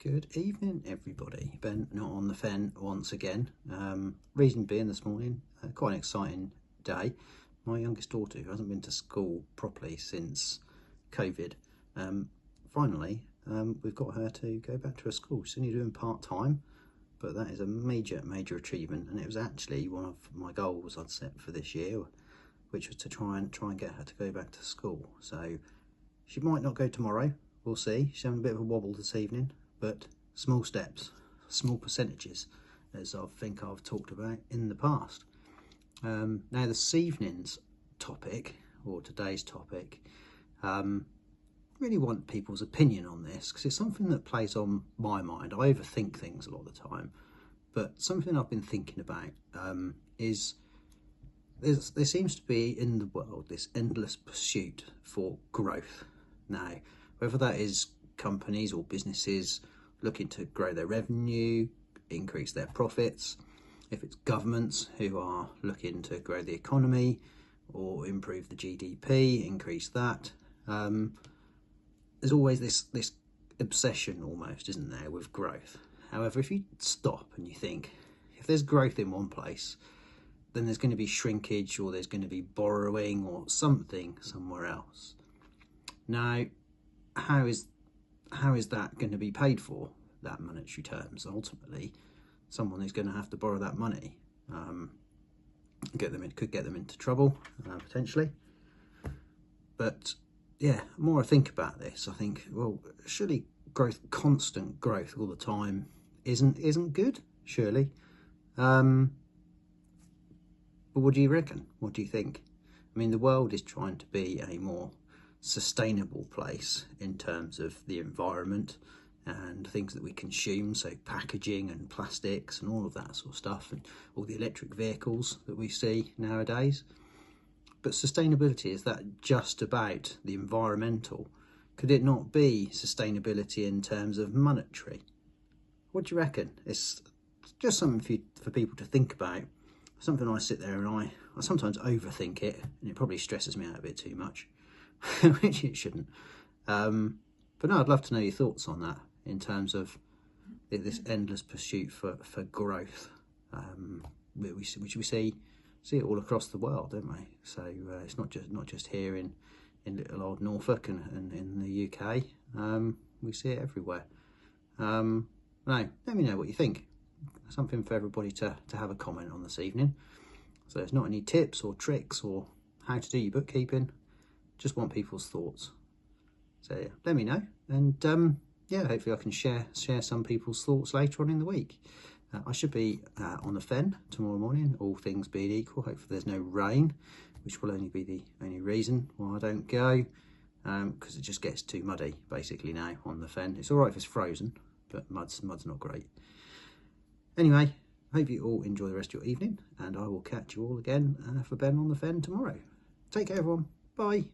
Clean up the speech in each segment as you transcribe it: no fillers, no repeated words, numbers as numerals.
Good evening, everybody. Ben not on the fen once again. Reason being this morning, quite an exciting day. My youngest daughter, who hasn't been to school properly since COVID, finally we've got her to go back to a school. She's only doing part-time, but that is a major achievement, and it was actually one of my goals I'd set for this year, which was to try and get her to go back to school. So she might not go tomorrow, we'll see. She's having a bit of a wobble this evening, but small steps, small percentages, as I think I've talked about in the past. Now this evening's topic, or today's topic, really want people's opinion on this, because it's something that plays on my mind. I overthink things a lot of the time, but something I've been thinking about is there seems to be in the world this endless pursuit for growth. Now, whether that is companies or businesses looking to grow their revenue, increase their profits, if it's governments who are looking to grow the economy or improve the GDP, increase that, there's always this obsession almost, isn't there, with growth. However, if you stop and you think, if there's growth in one place, then there's going to be shrinkage, or there's going to be borrowing or something somewhere else. Now, how is that going to be paid for, that monetary terms? Ultimately, someone is going to have to borrow that money. Could get them into trouble, potentially. But yeah, the more I think about this, I think, well, surely constant growth all the time isn't good, surely. But what do you reckon? What do you think? I mean, the world is trying to be a more sustainable place in terms of the environment and things that we consume, so packaging and plastics and all of that sort of stuff, and all the electric vehicles that we see nowadays. But sustainability, is that just about the environmental? Could it not be sustainability in terms of monetary? What do you reckon? It's just something for people to think about. Something I sit there and I sometimes overthink it, and it probably stresses me out a bit too much, which it shouldn't. But no, I'd love to know your thoughts on that, in terms of this endless pursuit for growth, which we see it all across the world, don't we? So it's not just here in little old Norfolk and in the UK. We see it everywhere. No, let me know what you think. Something for everybody to have a comment on this evening. So there's not any tips or tricks or how to do your bookkeeping, just want people's thoughts. So yeah, let me know, and yeah, hopefully I can share some people's thoughts later on in the week. I should be on the fen tomorrow morning, all things being equal. Hopefully there's no rain, which will only be the only reason why I don't go, because it just gets too muddy basically now on the fen. It's all right if it's frozen, but mud's not great. Anyway, hope you all enjoy the rest of your evening, and I will catch you all again for Ben on the fen tomorrow. Take care, everyone. Bye.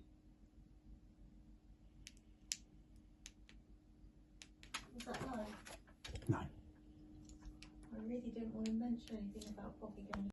Was that live? No. I really didn't want to mention anything about Poppy going